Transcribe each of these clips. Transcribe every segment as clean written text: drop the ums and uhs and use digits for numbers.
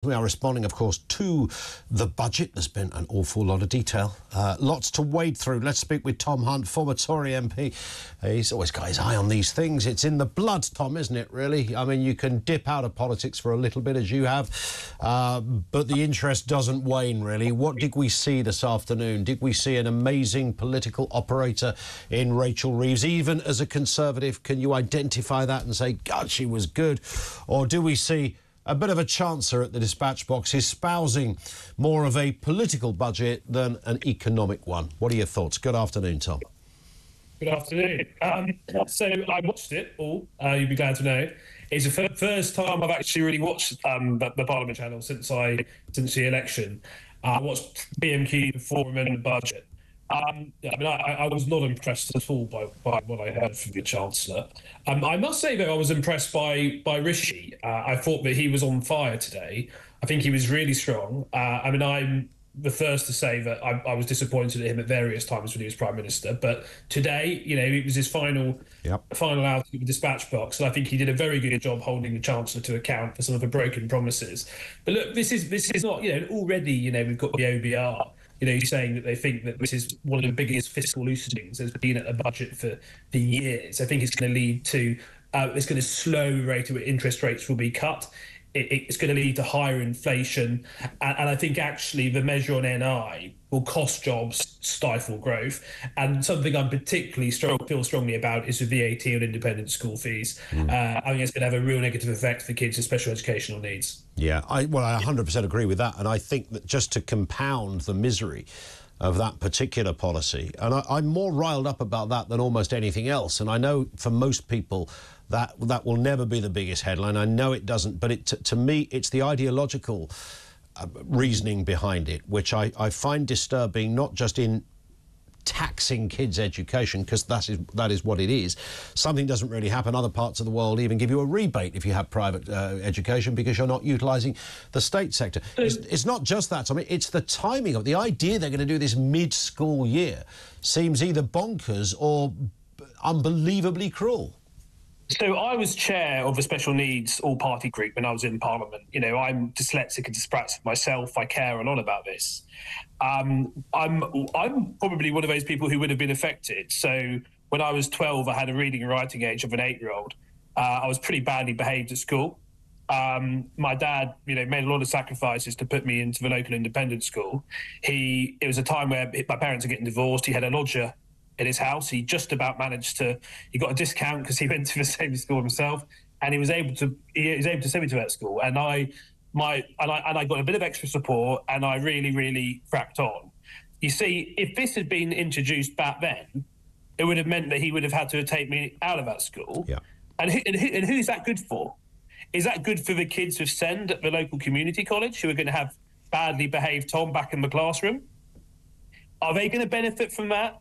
We are responding, of course, to the budget. There's been an awful lot of detail. Lots to wade through. Let's speak with Tom Hunt, former Tory MP. He's always got his eye on these things. It's in the blood, Tom, isn't it, really? I mean, you can dip out of politics for a little bit, as you have, but the interest doesn't wane, really. What did we see this afternoon? Did we see an amazing political operator in Rachel Reeves? Even as a Conservative, can you identify that and say, God, she was good? Or do we see a bit of a chancer at the dispatch box, espousing more of a political budget than an economic one? What are your thoughts? Good afternoon, Tom. Good afternoon. So I watched it all, you'd be glad to know. It's the first time I've actually really watched the Parliament channel since the election. I watched BMQ before and then the budget. I was not impressed at all by what I heard from the Chancellor. I must say, though, I was impressed by Rishi. I thought that he was on fire today. I think he was really strong. I'm the first to say that I was disappointed at him at various times when he was Prime Minister. But today, it was his final outing at the dispatch box. And I think he did a very good job holding the Chancellor to account for some of the broken promises. But look, this is not, already, we've got the OBR. Saying that they think that this is one of the biggest fiscal loosenings there's been at a budget for years. I think it's going to lead to, it's going to slow the rate at which interest rates will be cut. It's going to lead to higher inflation. And I think actually the measure on NI will cost jobs, stifle growth. And something I'm particularly feel strongly about is the VAT on independent school fees. I think it's going to have a real negative effect for kids with special educational needs. Yeah, I 100% agree with that. And I think that just to compound the misery of that particular policy, and I'm more riled up about that than almost anything else. And I know for most people that will never be the biggest headline. I know it doesn't, but to me, it's the ideological reasoning behind it, which I find disturbing, not just in taxing kids' education, because that is what it is. Something doesn't really happen. Other parts of the world even give you a rebate if you have private education because you're not utilising the state sector. It's not just that. I mean, it's the timing of it. The idea they're going to do this mid-school year seems either bonkers or unbelievably cruel. So I was chair of a special needs all-party group when I was in Parliament. I'm dyslexic and dyspraxic myself. I care a lot about this. I'm probably one of those people who would have been affected. So when I was 12, I had a reading and writing age of an 8-year-old. I was pretty badly behaved at school. My dad, made a lot of sacrifices to put me into the local independent school. It was a time where my parents were getting divorced. He had a lodger in his house. He just about managed to. He got a discount because he went to the same school himself, and he was able to send me to that school. And I got a bit of extra support, and I really cracked on. You see, if this had been introduced back then, it would have meant that he would have had to take me out of that school. Yeah. And who's that good for? Is that good for the kids with SEND at the local community college who are going to have badly behaved Tom back in the classroom? Are they going to benefit from that?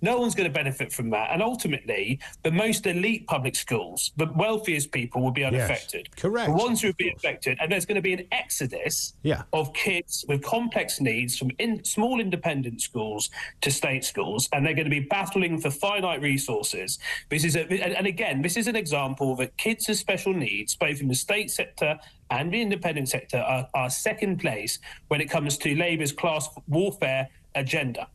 No one's going to benefit from that. And ultimately, the most elite public schools, the wealthiest people will be unaffected. Yes, correct. The ones who will be affected, and there's going to be an exodus of kids with complex needs from small independent schools to state schools, and they're going to be battling for finite resources. This is this is an example that kids with special needs, both in the state sector and the independent sector, are second place when it comes to Labour's class warfare agenda.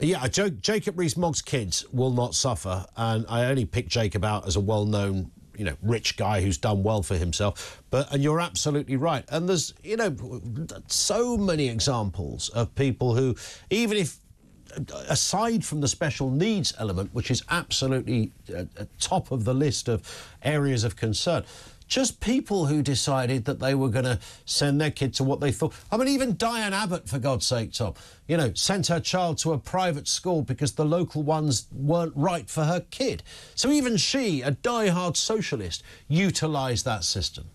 Yeah, Jacob Rees-Mogg's kids will not suffer, and I only pick Jacob out as a well-known, rich guy who's done well for himself. And you're absolutely right. And there's, so many examples of people who, even if, aside from the special needs element, which is absolutely top of the list of areas of concern, just people who decided that they were going to send their kid to what they thought. I mean, even Diane Abbott, for God's sake, Tom, sent her child to a private school because the local ones weren't right for her kid. So even she, a die-hard socialist, utilised that system.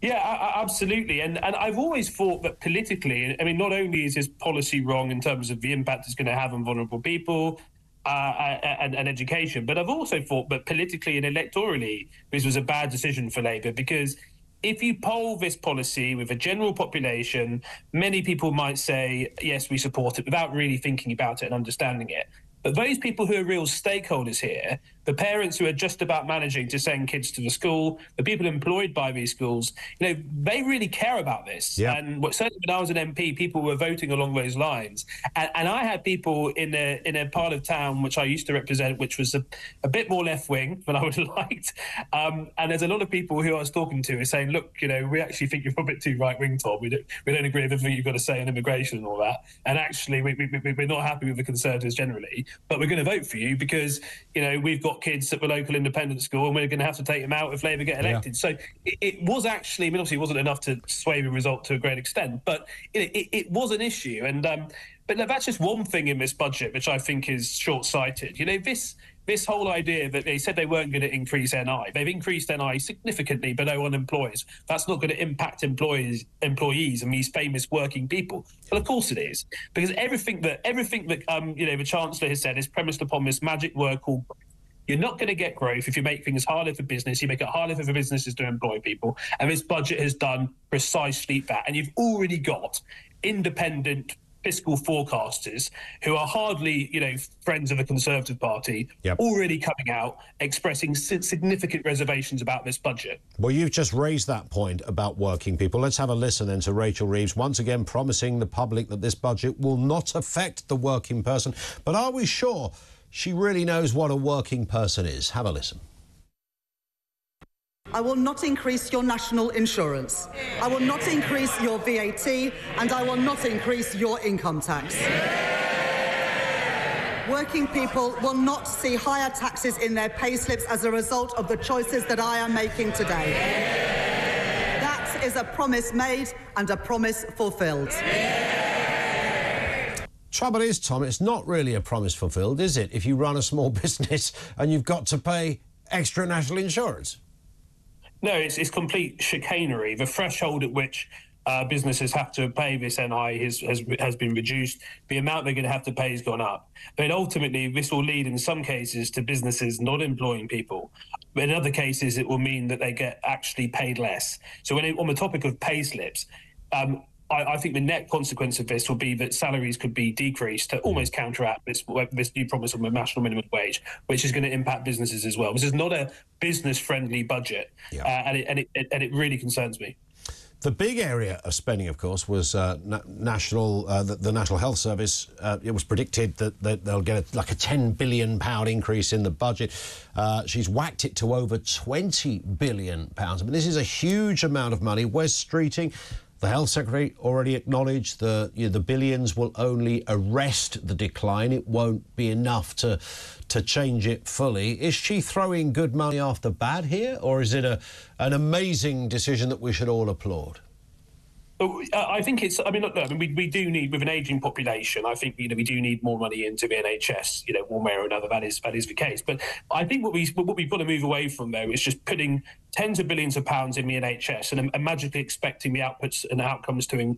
Yeah, absolutely. And I've always thought that politically, not only is his policy wrong in terms of the impact it's going to have on vulnerable people, and education. But I've also thought that politically and electorally, this was a bad decision for Labour, because if you poll this policy with a general population, many people might say, yes, we support it, without really thinking about it and understanding it. But those people who are real stakeholders here, the parents who are just about managing to send kids to the school, the people employed by these schools, you know, they really care about this. Yeah. And certainly when I was an MP, people were voting along those lines. And I had people in a part of town which I used to represent, which was a bit more left-wing than I would have liked. And there's a lot of people who I was talking to who are saying, look, you know, we actually think you're a bit too right-wing, Tom. We don't agree with everything you've got to say on immigration and all that. And actually, we're not happy with the Conservatives generally, but we're going to vote for you because, you know, we've got kids at the local independent school and we're going to have to take them out if Labour get elected. Yeah. So it was actually, I mean, obviously it wasn't enough to sway the result to a great extent, but it was an issue. And but that's just one thing in this budget, which I think is short-sighted. You know, this whole idea that they said they weren't going to increase NI. They've increased NI significantly below unemployed. That's not going to impact employees and these famous working people. Well, of course it is, because everything that you know, the Chancellor has said is premised upon this magic word called growth. You're not going to get growth if you make things harder for business. You make it harder for the businesses to employ people. And this budget has done precisely that. And you've already got independent fiscal forecasters who are hardly, you know, friends of the Conservative Party, already coming out expressing significant reservations about this budget. Well, you've just raised that point about working people. Let's have a listen then to Rachel Reeves, once again promising the public that this budget will not affect the working person. But are we sure she really knows what a working person is? Have a listen. I will not increase your national insurance. I will not increase your VAT, and I will not increase your income tax. Working people will not see higher taxes in their payslips as a result of the choices that I am making today. That is a promise made and a promise fulfilled. Trouble is, Tom, it's not really a promise fulfilled, is it, if you run a small business and you've got to pay extra national insurance? No, it's complete chicanery. The threshold at which businesses have to pay this NI has been reduced. The amount they're going to have to pay has gone up. But ultimately, this will lead in some cases to businesses not employing people. But in other cases, it will mean that they get actually paid less. So on the topic of pay slips, I think the net consequence of this will be that salaries could be decreased to almost counteract this new promise of a national minimum wage, which is going to impact businesses as well. This is not a business-friendly budget, and it really concerns me. The big area of spending, of course, was the National Health Service. It was predicted that they'll get like a £10 billion increase in the budget. She's whacked it to over £20 billion. I mean, this is a huge amount of money. Wes Streeting, the Health Secretary, already acknowledged the billions will only arrest the decline. It won't be enough to change it fully. Is she throwing good money after bad here, or is it an amazing decision that we should all applaud? I think it's. I mean, look, we do need, with an ageing population, I think, you know, we do need more money into the NHS. You know, one way or another, that is the case. But I think what we've got to move away from, though, is just putting tens of billions of pounds in the NHS and magically expecting the outputs and outcomes to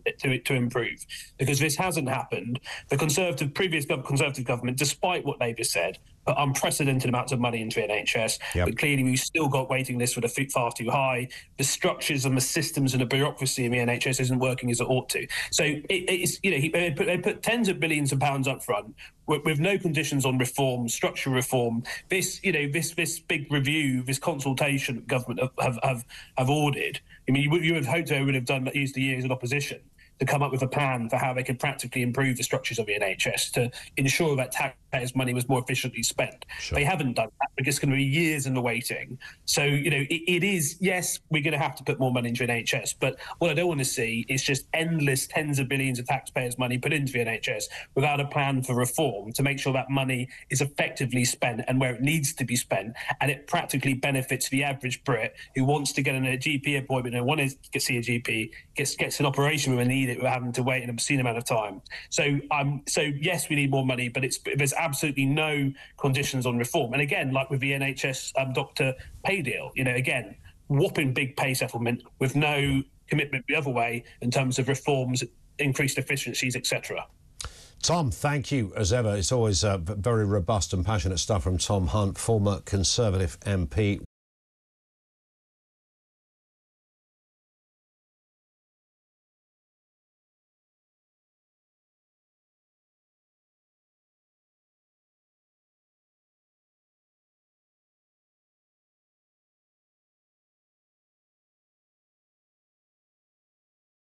improve, because this hasn't happened. The previous Conservative government, despite what Labour said, put unprecedented amounts of money into the NHS, but clearly we've still got waiting lists that are far too high. The structures and the systems and the bureaucracy in the NHS isn't working as it ought to. So it's, you know, they put tens of billions of pounds up front with no conditions on reform, structural reform. This big review, this consultation government have ordered. I mean, you would hope they would have used the years in opposition to come up with a plan for how they could practically improve the structures of the NHS to ensure that taxpayers' money was more efficiently spent. Sure. They haven't done that because it's going to be years in the waiting. So, you know, it is, yes, we're going to have to put more money into NHS, but what I don't want to see is just endless tens of billions of taxpayers' money put into the NHS without a plan for reform to make sure that money is effectively spent and where it needs to be spent, and it practically benefits the average Brit who wants to get a GP appointment and wants to see a GP, gets an operation when they need it, we're having to wait an obscene amount of time. So yes, we need more money, but there's absolutely no conditions on reform. And again, like with the NHS doctor pay deal, you know, again, whopping big pay settlement with no commitment the other way in terms of reforms, increased efficiencies, etc. Tom, thank you as ever. It's always very robust and passionate stuff from Tom Hunt, former Conservative MP.